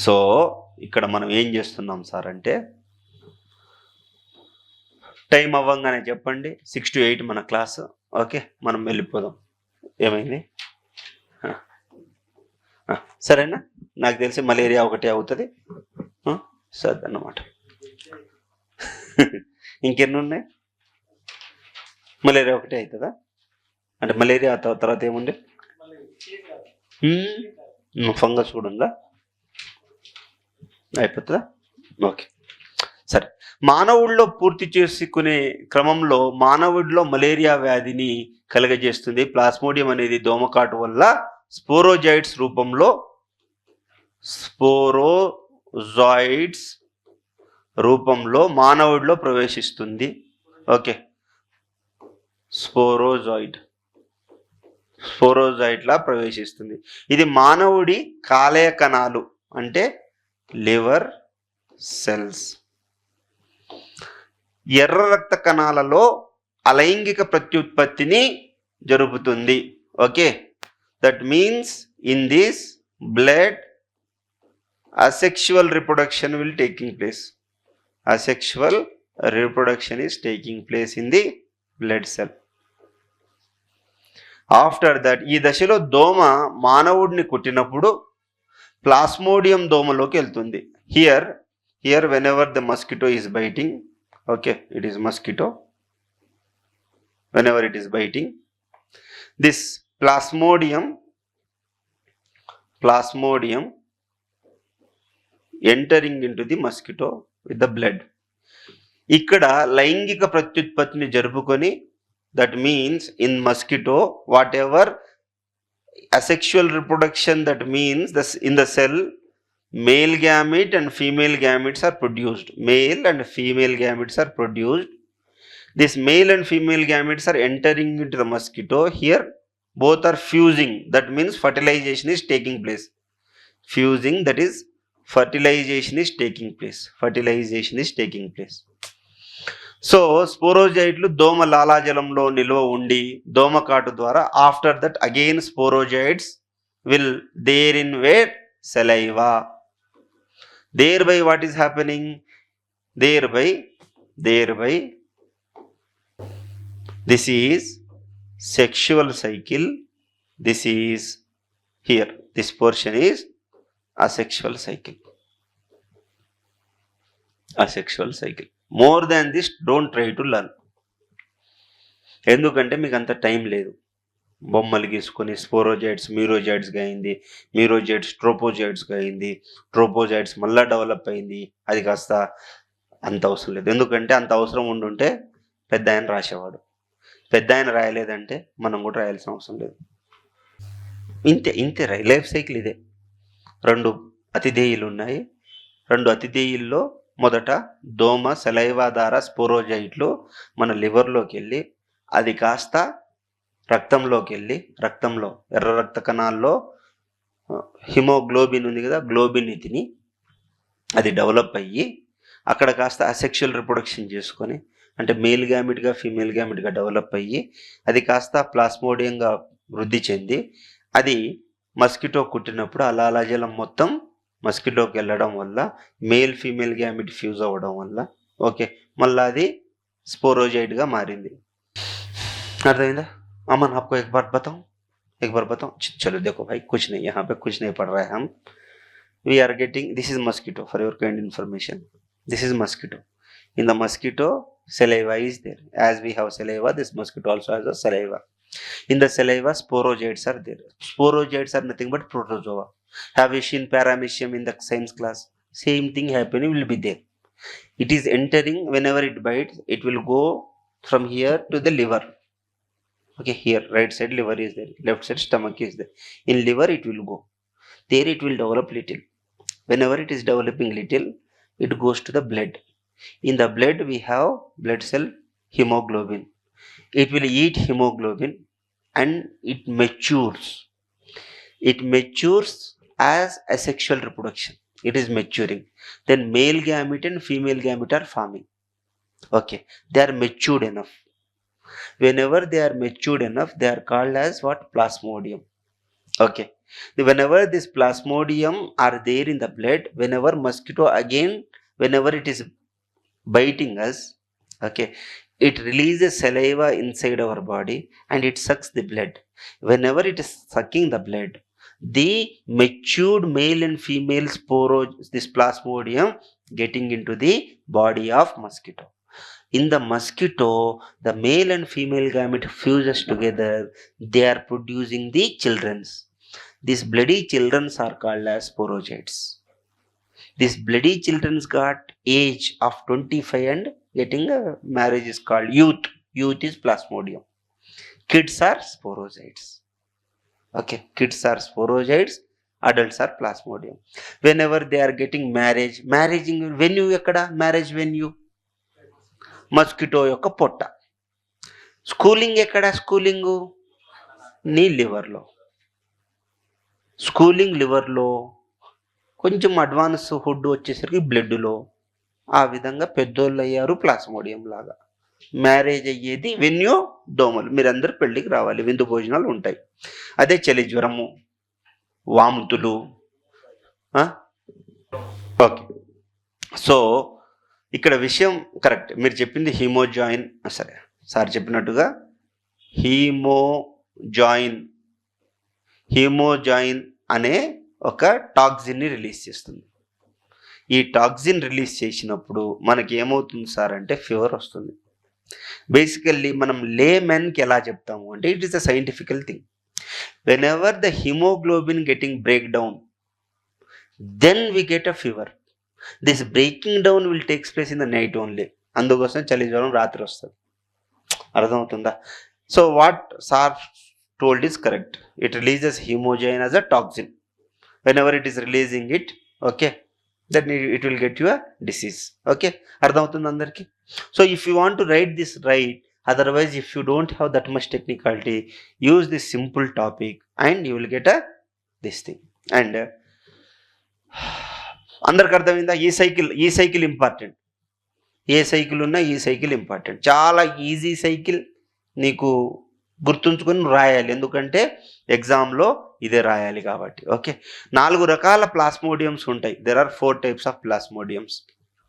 So ఇక్కడ మనం ఏం చేస్తున్నాం సార్ అంటే, టైం అవ్వంగానే చెప్పండి, 6 to 8 మన క్లాస్. ఓకే, మనం వెళ్ళిపోదాం. ఏమైంది? సరేనా? నాకు తెలిసి మలేరియా ఒకటే అవుతుంది సరే అన్నమాట. ఇంకెన్ని ఉన్నాయి? మలేరియా ఒకటే అవుతుందా? అంటే మలేరియా తర్వాత ఏముండే? ఫంగస్ కూడా ఉందా? అయిపోతుందా? ఓకే, సరే. మానవుడిలో పూర్తి చేసుకునే క్రమంలో మానవుడిలో మలేరియా వ్యాధిని కలుగజేస్తుంది. ప్లాస్మోడియం అనేది దోమకాటు వల్ల స్పోరోజాయిడ్స్ రూపంలో మానవుడిలో ప్రవేశిస్తుంది. ఓకే, స్పోరోజాయిడ్లా ప్రవేశిస్తుంది. ఇది మానవుడి కాలేయ కణాలు అంటే లివర్ సెల్స్, ఎర్ర రక్త కణాలలో అలైంగిక ప్రత్యుత్పత్తిని జరుపుతుంది. Okay, that means in this blood asexual reproduction will taking place. Asexual reproduction is taking place in the blood cell. After that, ఈ దశలో దోమ మానవుడిని కుట్టినప్పుడు ప్లాస్మోడియం దోమలోకి వెళ్తుంది. Here whenever the mosquito is biting, okay, it is mosquito. Whenever it is biting, this plasmodium entering into the mosquito with the blood. ఇక్కడ లైంగిక ప్రత్యుత్పత్తిని జరుపుకొని, that means in mosquito whatever asexual reproduction, that means in the cell male gamete and female gametes are produced. Male and female gametes are produced. This male and female gametes are entering into the mosquito. Here both are fusing, that means fertilization is taking place. Fusing, that is fertilization is taking place. So స్పోరోజాయిడ్లు దోమ లాలాజలంలో నిల్వ ఉండి దోమకాటు ద్వారా after that again sporozoites will there in where saliva. Thereby what is happening? Thereby this is sexual cycle. This is here, this portion is asexual cycle. More than this don't try to learn. ఎందుకంటే మీకు అంత time లేదు. బొమ్మలు గీసుకొని sporozoites మీరోజాయిడ్స్గా అయింది, మీరోజాయిడ్స్ ట్రోపోజాయిడ్స్గా అయింది, ట్రోపోజాయిడ్స్ మళ్ళీ develop అయింది. అది కాస్త అంత అవసరం లేదు. ఎందుకంటే అంత అవసరం ఉండుంటే పెద్ద ఆయన రాసేవాడు. పెద్ద ఆయన రాయలేదంటే మనం కూడా రాయాల్సిన అవసరం లేదు. ఇంతే లైఫ్ సైకిల్ ఇదే. 2 అతిథేయులు ఉన్నాయి. 2 అతిథేయుల్లో మొదట దోమ సలైవా ద్వారా స్పోరోజాయిడ్లు మన లివర్లోకి వెళ్ళి అది కాస్త రక్తంలోకి వెళ్ళి రక్తంలో ఎర్ర రక్త కణాల్లో హిమోగ్లోబిన్ ఉంది కదా, గ్లోబిన్ తిని అది డెవలప్ అయ్యి అక్కడ కాస్త అసెక్షువల్ రిప్రొడక్షన్ చేసుకొని, అంటే మేల్ గ్యామిట్గా ఫీమేల్ గ్యామిట్గా డెవలప్ అయ్యి అది కాస్త ప్లాస్మోడియంగా వృద్ధి చెంది అది మస్కిటో కుట్టినప్పుడు ఆ లాలాజలం మొత్తం మస్కిటోకి వెళ్ళడం వల్ల మేల్ ఫీమేల్ గ్యామిట్ ఫ్యూజ్ అవ్వడం వల్ల ఓకే మళ్ళీ అది స్పోరోజాయిడ్గా మారింది. అర్థమైందా? अमन आपको एक बार बताऊं. चलो देखो भाई, कुछ नहीं, यहाँ पे कुछ नहीं पढ़ रहा है हम. We are getting, this is mosquito for your kind information. This is mosquito. In the mosquito, saliva is there. As we have saliva, this mosquito also has a saliva. In the saliva, sporozoids are there. Sporozoids are nothing but protozoa. Have you seen paramecium in the science class? Same thing happening will be there. It is entering, whenever it bites, it will go from here to the liver. Okay, here right side liver is there, left side stomach is there. In liver it will go there, it will develop little. Whenever it is developing little, it goes to the blood. In the blood we have blood cell hemoglobin. It will eat hemoglobin and it matures as asexual reproduction. It is maturing. Then male gamete and female gamete are forming. Okay, they are matured enough. Whenever they are matured enough, they are called as what? Plasmodium. Okay, whenever this plasmodium are there in the blood, whenever mosquito again, whenever it is biting us, okay, it releases saliva inside our body and it sucks the blood. Whenever it is sucking the blood, the matured male and female this plasmodium getting into the body of mosquito. In the mosquito, the male and female gamete fuses together. They are producing the childrens. These bloody childrens are called as sporozoites. These bloody children's got age of 25 and getting a marriage is called youth. Youth is plasmodium. Kids are sporozoites. Okay, kids are sporozoites, adults are plasmodium. Whenever they are getting marriage venue ekkada? Marriage venue mosquito యొక్క పొట్ట. Schooling ఎక్కడ? Schooling నీ లివర్లో. Schooling లివర్లో, కొంచెం advance hood వచ్చేసరికి బ్లడ్లో. ఆ విధంగా పెద్దోళ్ళు అయ్యారు ప్లాస్మోడియం లాగా. మ్యారేజ్ అయ్యేది వెన్యూ దోమలు. మీరందరూ పెళ్ళికి రావాలి, విందు భోజనాలు ఉంటాయి. అదే చలి జ్వరము, వాంతులు. ఓకే, సో ఇక్కడ విషయం కరెక్ట్. మీరు చెప్పింది హీమోజాయిన్, సరే సార్ చెప్పినట్టుగా హీమోజాయిన్ అనే ఒక టాక్సిన్ని రిలీజ్ చేస్తుంది. ఈ టాక్సిన్ రిలీజ్ చేసినప్పుడు మనకి ఏమవుతుంది సార్ అంటే ఫీవర్ వస్తుంది. బేసికల్లీ మనం లేమెన్కి ఎలా చెప్తాము అంటే it is a scientifical thing. Whenever the haemoglobin getting break down, then we get a fever. This breaking down will takes place in the night only. అందుకోసం చలి జ్వరం రాత్రి వస్తుంది. అర్థమవుతుందా? So what sir told is correct. It releases haemozoin as a toxin. whenever it is releasing it, okay, then it will get you a disease. Okay, అర్థమవుతుంది అందరికి? So if you want to write this right, otherwise if you don't have that much technicality, use this simple topic and you will get a this thing. And అందరికి అర్థమైందా? ఈ cycle important. ఏ cycle ఉన్నా ఈ cycle important. చాలా easy cycle, నీకు గుర్తుంచుకొని రాయాలి, ఎందుకంటే ఎగ్జామ్లో ఇదే రాయాలి కాబట్టి. ఓకే, 4 రకాల ప్లాస్మోడియమ్స్ ఉంటాయి. There are 4 types of ప్లాస్మోడియమ్స్.